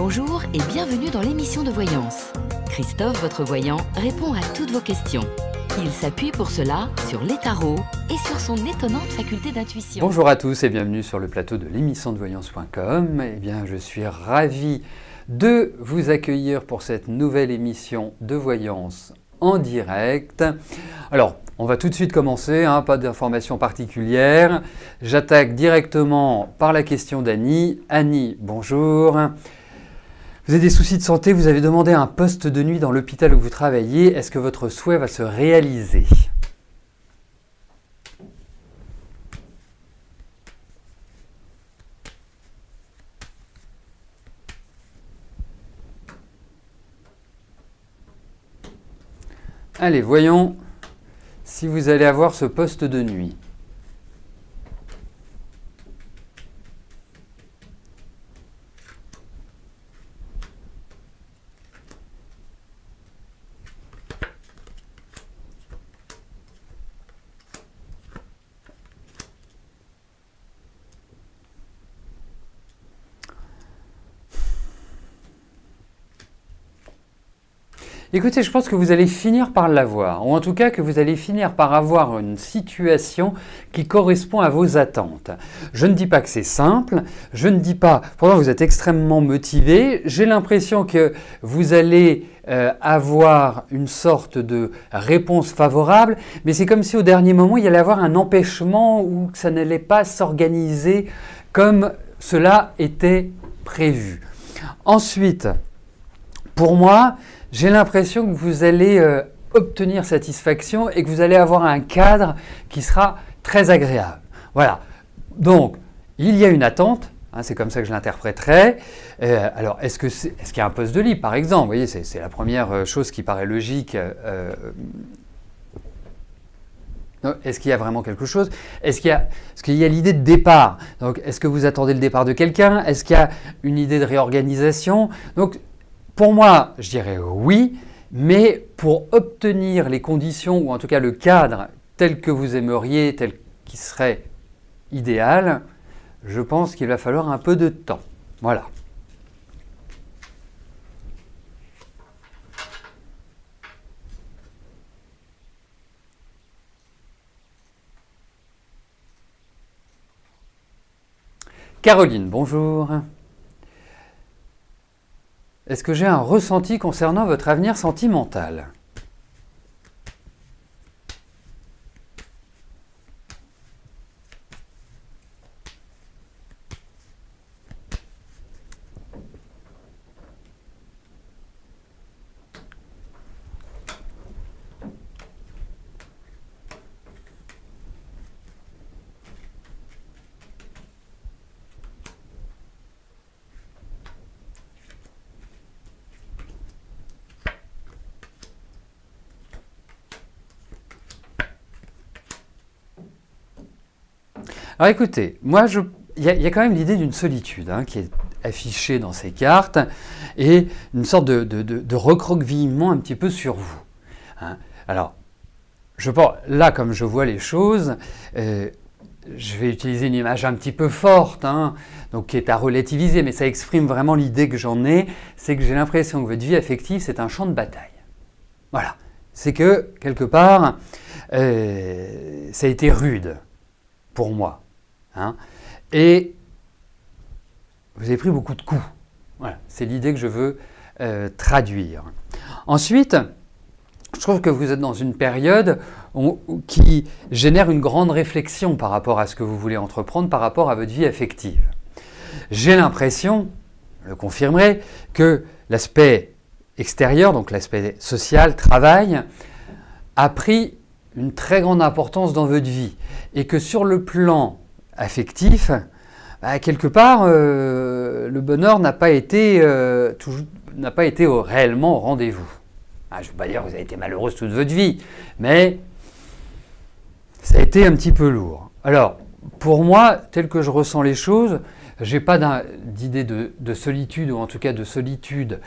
Bonjour et bienvenue dans l'émission de voyance. Christophe, votre voyant, répond à toutes vos questions. Il s'appuie pour cela sur les tarots et sur son étonnante faculté d'intuition. Bonjour à tous et bienvenue sur le plateau de l'émission de voyance.com. Eh bien, je suis ravi de vous accueillir pour cette nouvelle émission de voyance en direct. Alors, on va tout de suite commencer, pas d'informations particulières. J'attaque directement par la question d'Annie. Annie, bonjour. Vous avez des soucis de santé, vous avez demandé un poste de nuit dans l'hôpital où vous travaillez. Est-ce que votre souhait va se réaliser ? Allez, voyons si vous allez avoir ce poste de nuit. Écoutez, je pense que vous allez finir par l'avoir, ou en tout cas que vous allez finir par avoir une situation qui correspond à vos attentes. Je ne dis pas que c'est simple, je ne dis pas, pourtant vous êtes extrêmement motivé, j'ai l'impression que vous allez avoir une sorte de réponse favorable, mais c'est comme si au dernier moment il y allait avoir un empêchement ou que ça n'allait pas s'organiser comme cela était prévu. Ensuite, pour moi, j'ai l'impression que vous allez obtenir satisfaction et que vous allez avoir un cadre qui sera très agréable. Voilà. Donc, il y a une attente, c'est comme ça que je l'interpréterai. Alors, est-ce qu'il y a un poste de lit, par exemple ? Vous voyez, c'est la première chose qui paraît logique. Est-ce qu'il y a vraiment quelque chose ? Est-ce qu'il y a l'idée de départ ? Donc, est-ce que vous attendez le départ de quelqu'un ? Est-ce qu'il y a une idée de réorganisation ? Donc, pour moi, je dirais oui, mais pour obtenir les conditions, ou en tout cas le cadre tel que vous aimeriez, tel qui serait idéal, je pense qu'il va falloir un peu de temps. Voilà. Caroline, bonjour. Est-ce que j'ai un ressenti concernant votre avenir sentimental ? Alors écoutez, moi, il y a quand même l'idée d'une solitude qui est affichée dans ces cartes et une sorte de recroquevillement un petit peu sur vous. Alors, je pense, là, comme je vois les choses, je vais utiliser une image un petit peu forte, donc qui est à relativiser, mais ça exprime vraiment l'idée que j'en ai, c'est que j'ai l'impression que votre vie affective, c'est un champ de bataille. Voilà. C'est que, quelque part, ça a été rude pour moi. Et vous avez pris beaucoup de coups. Voilà, c'est l'idée que je veux traduire. Ensuite, je trouve que vous êtes dans une période qui génère une grande réflexion par rapport à ce que vous voulez entreprendre, par rapport à votre vie affective. J'ai l'impression, je le confirmerai, que l'aspect extérieur, donc l'aspect social, travail, a pris une très grande importance dans votre vie et que sur le plan affectif, quelque part, le bonheur n'a pas été réellement au rendez-vous. Je ne veux pas dire que vous avez été malheureuse toute votre vie, mais ça a été un petit peu lourd. Alors, pour moi, tel que je ressens les choses, je n'ai pas d'idée de solitude, ou en tout cas de solitude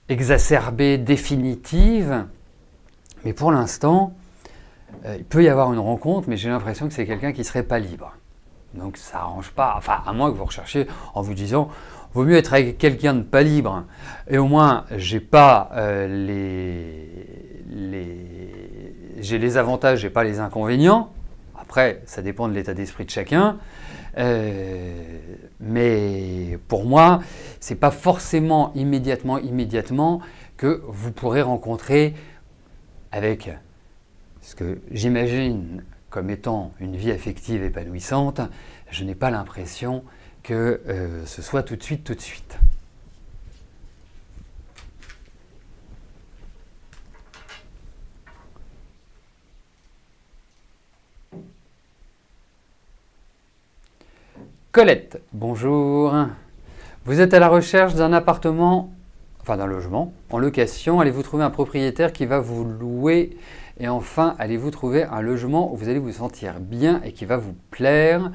exacerbée, définitive, mais pour l'instant, il peut y avoir une rencontre, mais j'ai l'impression que c'est quelqu'un qui ne serait pas libre. Donc ça n'arrange pas, enfin à moins que vous recherchiez en vous disant vaut mieux être avec quelqu'un de pas libre et au moins j'ai pas j'ai les avantages, j'ai pas les inconvénients. Après, ça dépend de l'état d'esprit de chacun. Mais pour moi, c'est pas forcément immédiatement que vous pourrez rencontrer avec ce que j'imagine comme étant une vie affective épanouissante. Je n'ai pas l'impression que ce soit tout de suite. Colette, bonjour. Vous êtes à la recherche d'un appartement, enfin d'un logement, en location. Allez-vous trouver un propriétaire qui va vous louer? Et enfin, allez-vous trouver un logement où vous allez vous sentir bien et qui va vous plaire?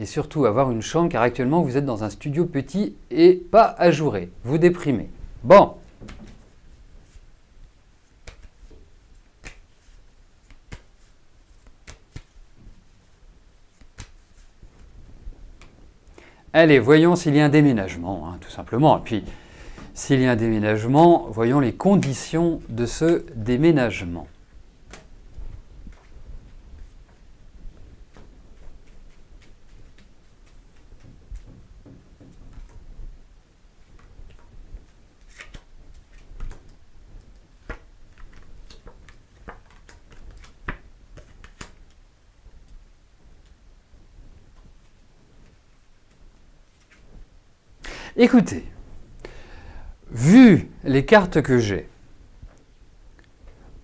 Et surtout avoir une chambre, car actuellement vous êtes dans un studio petit et pas ajouré. Vous déprimez. Bon. Allez, voyons s'il y a un déménagement, hein, tout simplement. Et puis, s'il y a un déménagement, voyons les conditions de ce déménagement. Écoutez, vu les cartes que j'ai,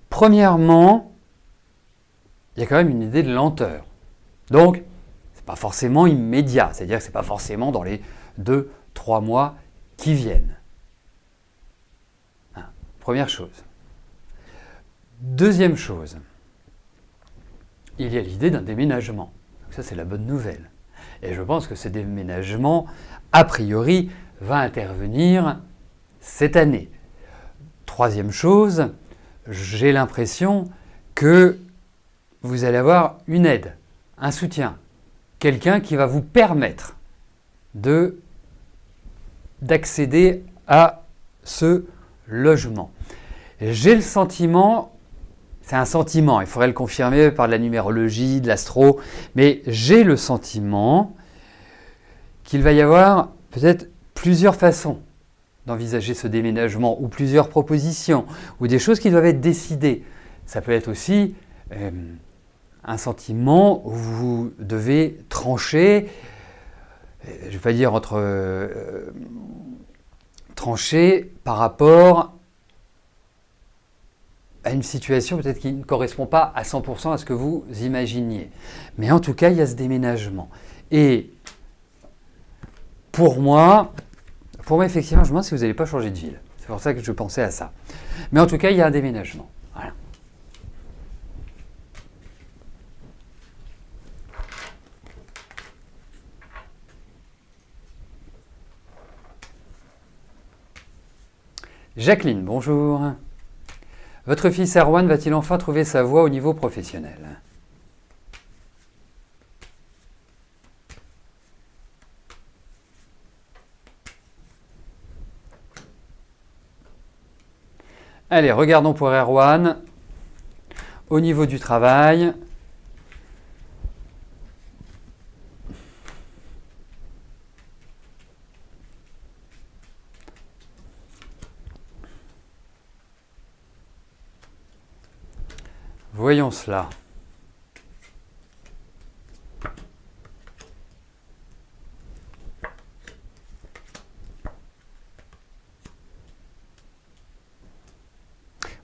premièrement, il y a quand même une idée de lenteur. Donc, ce n'est pas forcément immédiat, c'est-à-dire que ce n'est pas forcément dans les 2-3 mois qui viennent. Hein, première chose. Deuxième chose, il y a l'idée d'un déménagement. Donc ça, c'est la bonne nouvelle. Et je pense que ce déménagement, a priori, va intervenir cette année. Troisième chose, j'ai l'impression que vous allez avoir une aide, un soutien, quelqu'un qui va vous permettre d'accéder à ce logement. J'ai le sentiment, c'est un sentiment, il faudrait le confirmer par de la numérologie, de l'astro, mais j'ai le sentiment qu'il va y avoir peut-être plusieurs façons d'envisager ce déménagement, ou plusieurs propositions, ou des choses qui doivent être décidées. Ça peut être aussi un sentiment où vous devez trancher, je ne vais pas dire trancher par rapport à une situation peut-être qui ne correspond pas à 100% à ce que vous imaginiez. Mais en tout cas, il y a ce déménagement. Et pour moi, effectivement, je me demande si vous n'allez pas changer de ville. C'est pour ça que je pensais à ça. Mais en tout cas, il y a un déménagement. Voilà. Jacqueline, bonjour. Votre fils Erwan va-t-il enfin trouver sa voie au niveau professionnel? Allez, regardons pour Erwan. Au niveau du travail, voyons cela.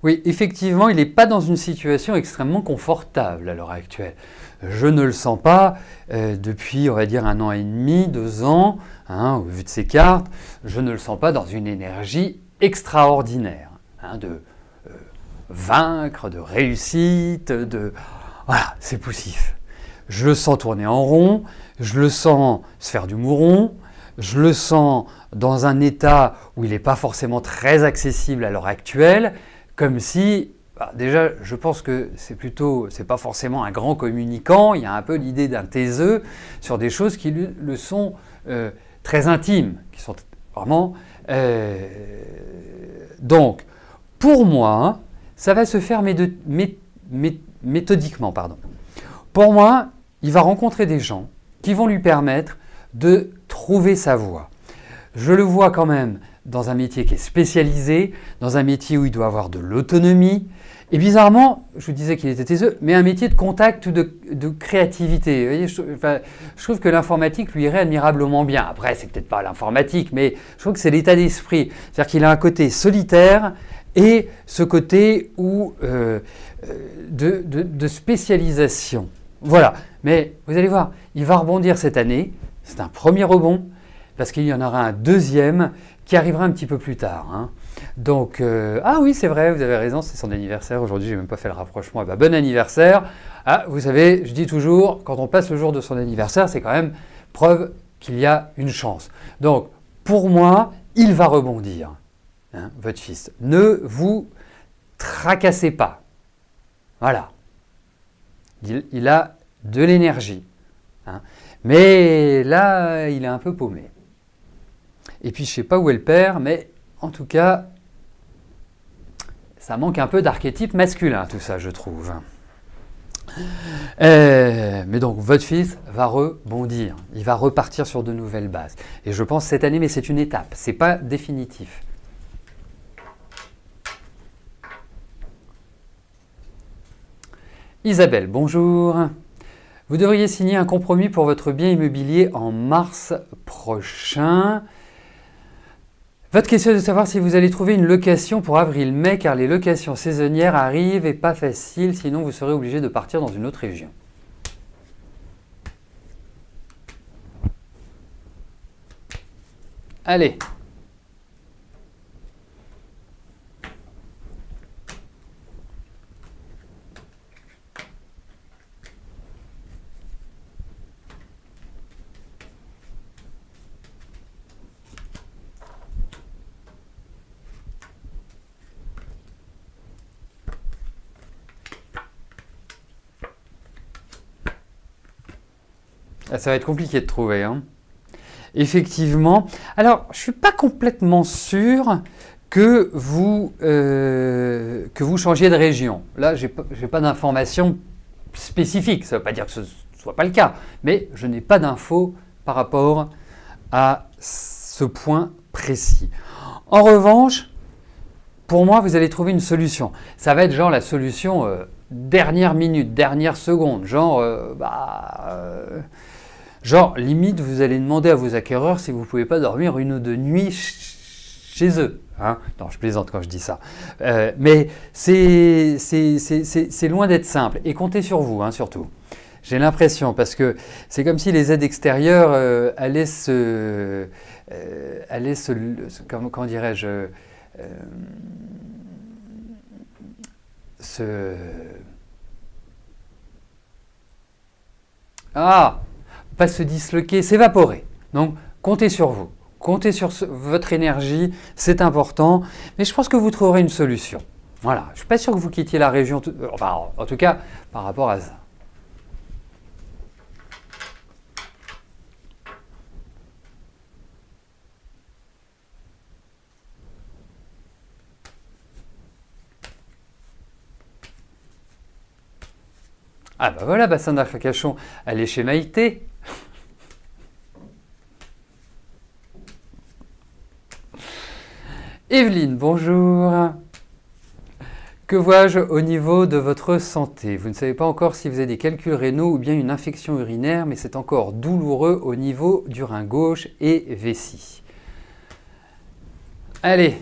Oui, effectivement, il n'est pas dans une situation extrêmement confortable à l'heure actuelle. Je ne le sens pas depuis, on va dire, 1 an et demi, 2 ans, hein, au vu de ces cartes, je ne le sens pas dans une énergie extraordinaire, hein, de vaincre, de réussite, Voilà, c'est poussif. Je le sens tourner en rond, je le sens se faire du mouron, je le sens dans un état où il n'est pas forcément très accessible à l'heure actuelle, comme si bah, déjà, je pense que c'est pas forcément un grand communicant, il y a un peu l'idée d'un taiseux sur des choses qui le sont très intimes, qui sont vraiment... donc, pour moi, ça va se faire méthodiquement, pardon. Pour moi, il va rencontrer des gens qui vont lui permettre de trouver sa voie. Je le vois quand même dans un métier qui est spécialisé, dans un métier où il doit avoir de l'autonomie, et bizarrement, je vous disais qu'il était taiseux, mais un métier de contact ou de créativité. Vous voyez, je trouve que l'informatique lui irait admirablement bien. Après, c'est peut-être pas l'informatique, mais je trouve que c'est l'état d'esprit. C'est-à-dire qu'il a un côté solitaire et ce côté de spécialisation. Voilà. Mais vous allez voir, il va rebondir cette année. C'est un premier rebond, parce qu'il y en aura un deuxième qui arrivera un petit peu plus tard. Hein. Donc, ah oui, c'est vrai, vous avez raison, c'est son anniversaire. Aujourd'hui, je n'ai même pas fait le rapprochement. Eh ben, bon anniversaire. Ah, vous savez, je dis toujours, quand on passe le jour de son anniversaire, c'est quand même preuve qu'il y a une chance. Donc, pour moi, il va rebondir, hein, votre fils. Ne vous tracassez pas. Voilà. Il a de l'énergie. Hein. Mais là, il est un peu paumé. Et puis, je ne sais pas où est le père, mais en tout cas, ça manque un peu d'archétype masculin, tout ça, je trouve. Mais donc, votre fils va rebondir. Il va repartir sur de nouvelles bases. Et je pense cette année, mais c'est une étape. Ce n'est pas définitif. Isabelle, bonjour. Vous devriez signer un compromis pour votre bien immobilier en mars prochain. Votre question est de savoir si vous allez trouver une location pour avril-mai, car les locations saisonnières arrivent et pas facile, sinon vous serez obligé de partir dans une autre région. Allez. Ça va être compliqué de trouver. Hein. Effectivement. Alors, je ne suis pas complètement sûr que vous changiez de région. Là, je n'ai pas d'informations spécifiques. Ça ne veut pas dire que ce ne soit pas le cas. Mais je n'ai pas d'infos par rapport à ce point précis. En revanche, pour moi, vous allez trouver une solution. Ça va être genre la solution dernière minute, dernière seconde. Genre, limite, vous allez demander à vos acquéreurs si vous ne pouvez pas dormir une ou deux nuits chez eux. Hein, non, je plaisante quand je dis ça. Mais c'est loin d'être simple. Et comptez sur vous, hein, surtout. J'ai l'impression, parce que c'est comme si les aides extérieures allaient comment dirais-je, pas se disloquer, s'évaporer. Donc, comptez sur vous. Comptez sur votre énergie, c'est important. Mais je pense que vous trouverez une solution. Voilà. Je ne suis pas sûr que vous quittiez la région, enfin, en tout cas, par rapport à ça. Ah bah voilà, Bassin d'Arcachon, elle est chez Maïté. Evelyne, bonjour. Que vois-je au niveau de votre santé? Vous ne savez pas encore si vous avez des calculs rénaux ou bien une infection urinaire, mais c'est encore douloureux au niveau du rein gauche et vessie. Allez.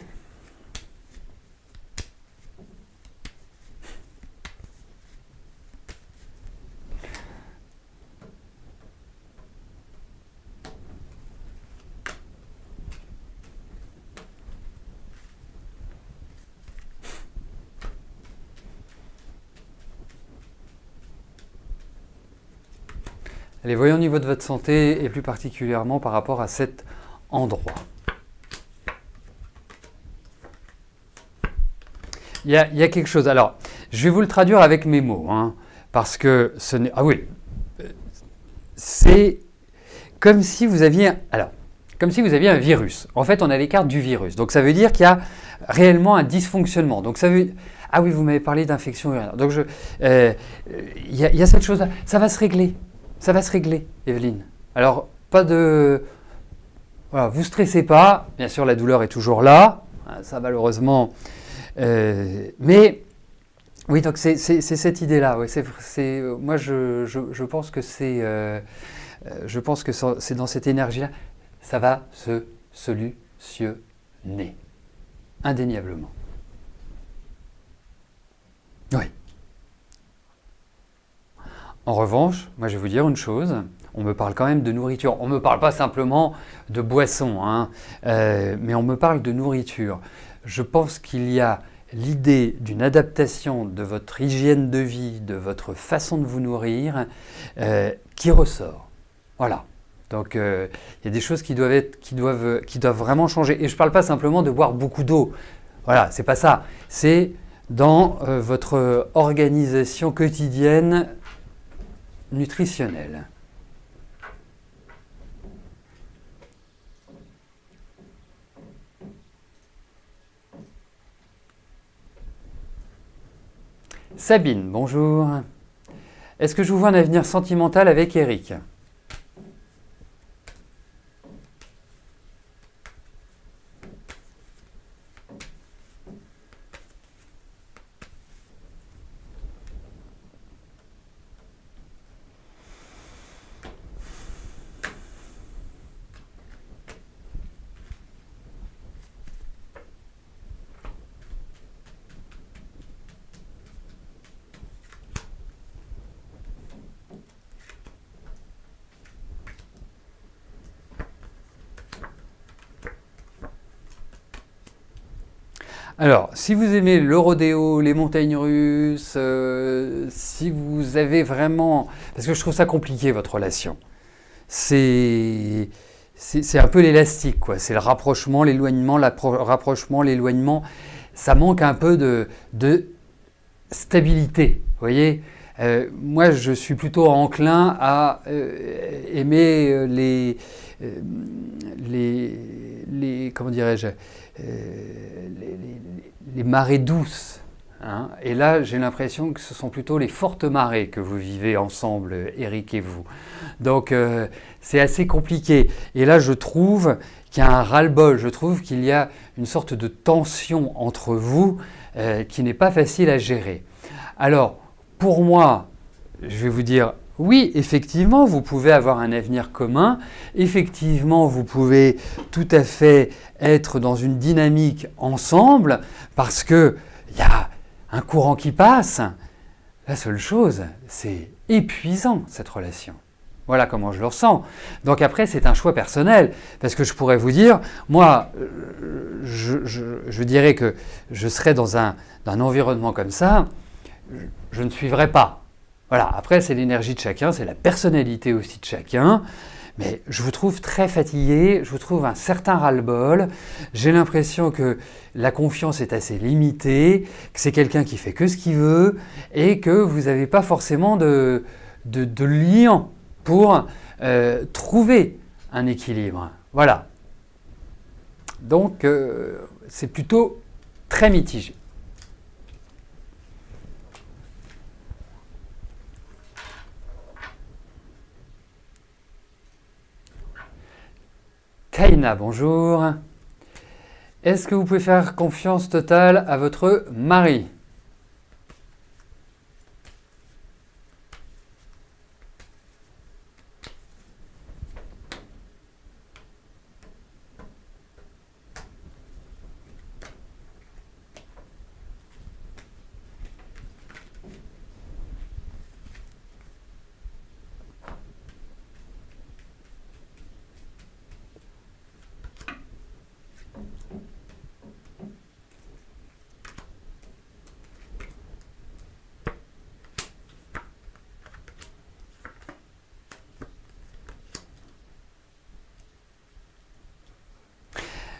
Allez, voyons au niveau de votre santé et plus particulièrement par rapport à cet endroit. Il y a quelque chose. Alors, Je vais vous le traduire avec mes mots, hein, parce que ce n'est... Ah oui, c'est comme si vous aviez... Alors, comme si vous aviez un virus. En fait, on a les cartes du virus. Donc, ça veut dire qu'il y a réellement un dysfonctionnement. Donc, ça veut... Ah oui, vous m'avez parlé d'infection urinaire. Donc, il y a cette chose-là. Ça va se régler. Ça va se régler, Evelyne. Alors, pas de... Voilà, vous ne stressez pas. Bien sûr, la douleur est toujours là. Ça, malheureusement... mais... Oui, donc c'est cette idée-là. Ouais, moi, je pense que c'est dans cette énergie-là. Ça va se solutionner. Indéniablement. Oui. En revanche, moi je vais vous dire une chose, on me parle quand même de nourriture. On ne me parle pas simplement de boisson, hein, mais on me parle de nourriture. Je pense qu'il y a l'idée d'une adaptation de votre hygiène de vie, de votre façon de vous nourrir, qui ressort. Voilà. Donc, il y a des choses qui doivent vraiment changer. Et je ne parle pas simplement de boire beaucoup d'eau. Voilà, c'est pas ça. C'est dans votre organisation quotidienne nutritionnelle. Sabine, bonjour. Est-ce que je vous vois un avenir sentimental avec Eric ? Alors, si vous aimez le rodéo, les montagnes russes, si vous avez vraiment... Parce que je trouve ça compliqué, votre relation. C'est un peu l'élastique, quoi. C'est le rapprochement, l'éloignement, rapprochement, l'éloignement. Ça manque un peu de stabilité, vous voyez. Moi, je suis plutôt enclin à aimer comment dirais-je, les marées douces. Hein. Et là, j'ai l'impression que ce sont plutôt les fortes marées que vous vivez ensemble, Eric et vous. Donc, c'est assez compliqué. Et là, je trouve qu'il y a un ras-le-bol. Je trouve qu'il y a une sorte de tension entre vous qui n'est pas facile à gérer. Alors, pour moi, je vais vous dire, oui, effectivement, vous pouvez avoir un avenir commun. Effectivement, vous pouvez tout à fait être dans une dynamique ensemble parce qu'il y a un courant qui passe. La seule chose, c'est épuisant, cette relation. Voilà comment je le ressens. Donc après, c'est un choix personnel. Parce que je pourrais vous dire, moi, je dirais que je serais dans un environnement comme ça, je ne suivrais pas. Voilà, après c'est l'énergie de chacun, c'est la personnalité aussi de chacun, mais je vous trouve très fatigué, je vous trouve un certain ras-le-bol, j'ai l'impression que la confiance est assez limitée, que c'est quelqu'un qui fait que ce qu'il veut, et que vous n'avez pas forcément de lien pour trouver un équilibre. Voilà. Donc c'est plutôt très mitigé. Kaina, bonjour. Est-ce que vous pouvez faire confiance totale à votre mari ?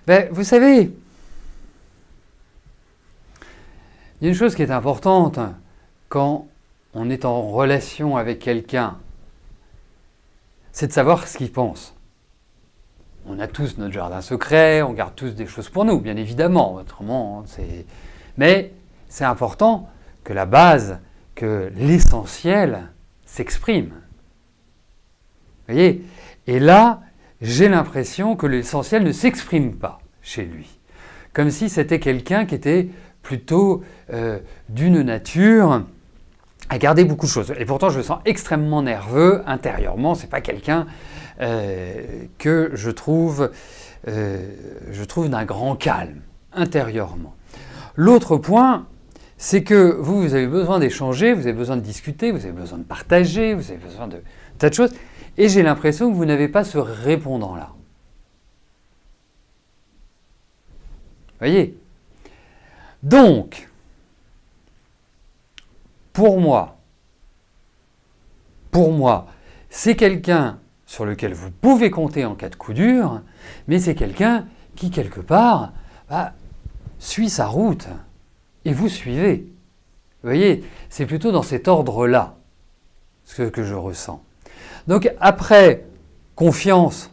Ben, vous savez, il y a une chose qui est importante, quand on est en relation avec quelqu'un, c'est de savoir ce qu'il pense. On a tous notre jardin secret, on garde tous des choses pour nous, bien évidemment. Autrement, mais c'est important que la base, que l'essentiel s'exprime. Vous voyez? Et là, j'ai l'impression que l'essentiel ne s'exprime pas chez lui. Comme si c'était quelqu'un qui était plutôt d'une nature à garder beaucoup de choses. Et pourtant, je me sens extrêmement nerveux intérieurement. C'est pas quelqu'un que je trouve d'un grand calme intérieurement. L'autre point, c'est que vous avez besoin d'échanger, vous avez besoin de discuter, vous avez besoin de partager, vous avez besoin de tas de choses. Et j'ai l'impression que vous n'avez pas ce répondant-là. Vous voyez? Donc, pour moi, c'est quelqu'un sur lequel vous pouvez compter en cas de coup dur, mais c'est quelqu'un qui, quelque part, suit sa route. Et vous suivez. Vous voyez, c'est plutôt dans cet ordre-là ce que je ressens. Donc après, confiance.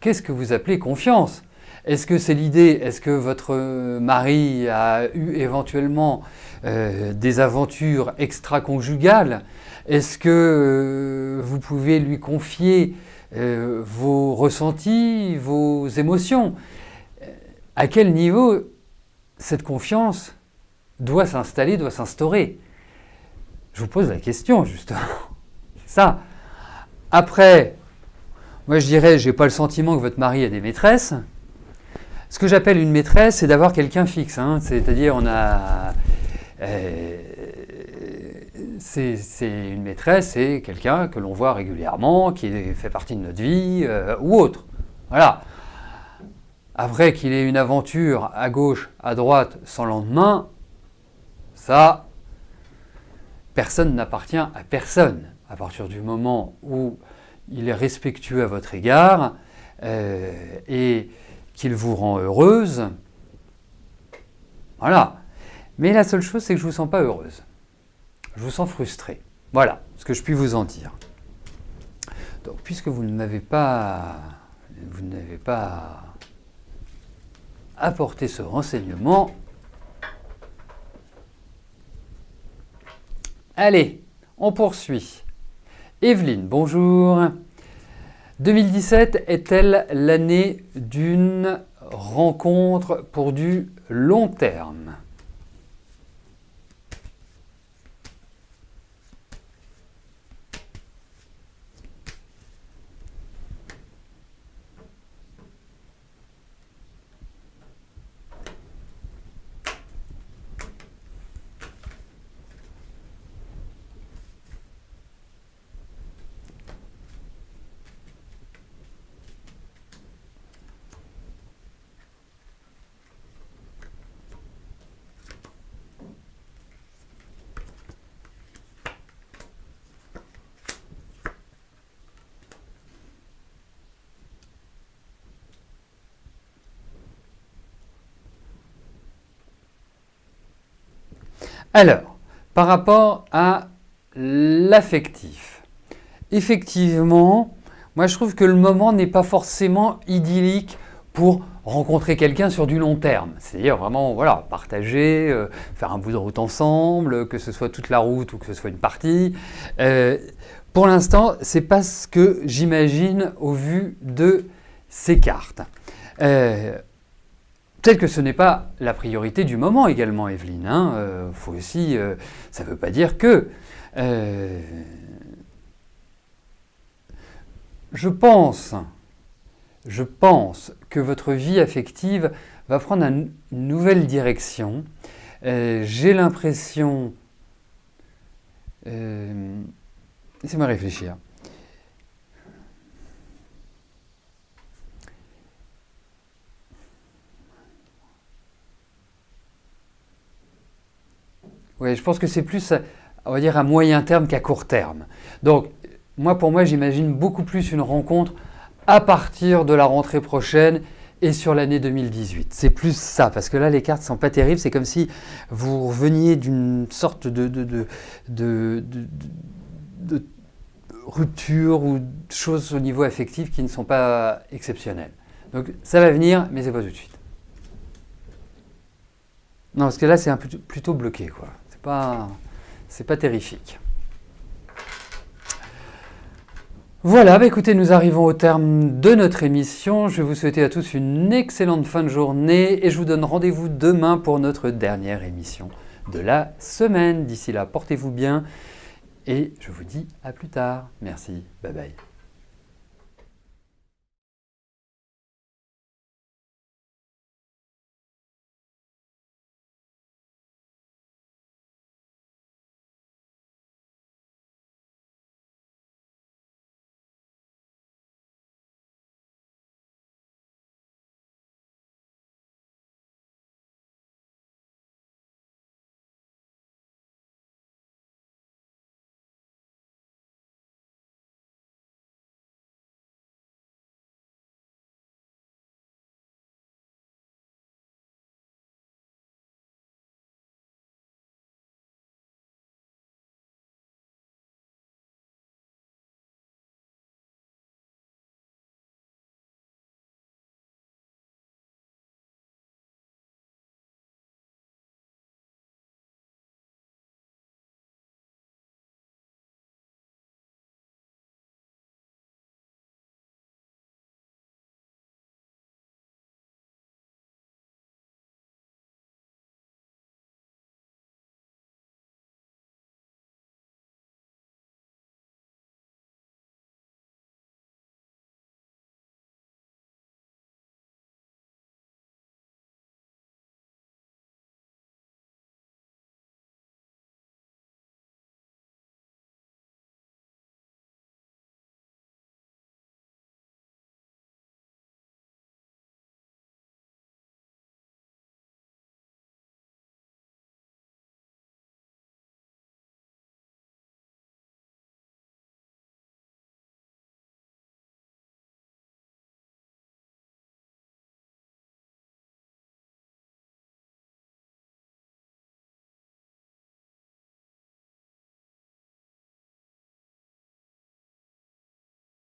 Qu'est-ce que vous appelez confiance? Est-ce que c'est l'idée, est-ce que votre mari a eu éventuellement des aventures extra-conjugales? Est-ce que vous pouvez lui confier vos ressentis, vos émotions? À quel niveau cette confiance doit s'installer, doit s'instaurer? Je vous pose la question, justement. C'est ça. Après, moi je dirais, je n'ai pas le sentiment que votre mari a des maîtresses. Ce que j'appelle une maîtresse, c'est d'avoir quelqu'un fixe. Hein. C'est-à-dire, c'est une maîtresse, c'est quelqu'un que l'on voit régulièrement, qui fait partie de notre vie, ou autre. Voilà. Après qu'il ait une aventure à gauche, à droite, sans lendemain, ça, personne n'appartient à personne. À partir du moment où il est respectueux à votre égard et qu'il vous rend heureuse, voilà. Mais la seule chose, c'est que je ne vous sens pas heureuse. Je vous sens frustrée. Voilà ce que je puis vous en dire. Donc, puisque vous n'avez pas apporté ce renseignement, allez, on poursuit. Evelyne, bonjour. 2017 est-elle l'année d'une rencontre pour du long terme? Alors, par rapport à l'affectif, effectivement, moi je trouve que le moment n'est pas forcément idyllique pour rencontrer quelqu'un sur du long terme. C'est-à-dire vraiment, voilà, partager, faire un bout de route ensemble, que ce soit toute la route ou que ce soit une partie. Pour l'instant, c'est pas ce que j'imagine au vu de ces cartes. Peut-être que ce n'est pas la priorité du moment également, Evelyne. Hein. Faut aussi, ça ne veut pas dire que. Je pense que votre vie affective va prendre une nouvelle direction. J'ai l'impression... Laissez-moi réfléchir. Oui, je pense que c'est plus, on va dire, à moyen terme qu'à court terme. Donc, pour moi, j'imagine beaucoup plus une rencontre à partir de la rentrée prochaine et sur l'année 2018. C'est plus ça, parce que là, les cartes ne sont pas terribles. C'est comme si vous reveniez d'une sorte de rupture ou de choses au niveau affectif qui ne sont pas exceptionnelles. Donc ça va venir, mais c'est pas tout de suite. Non, parce que là, c'est plutôt bloqué, quoi. C'est pas terrifique. Voilà, bah écoutez, nous arrivons au terme de notre émission. Je vais vous souhaiter à tous une excellente fin de journée et je vous donne rendez-vous demain pour notre dernière émission de la semaine. D'ici là, portez-vous bien et je vous dis à plus tard. Merci, bye bye.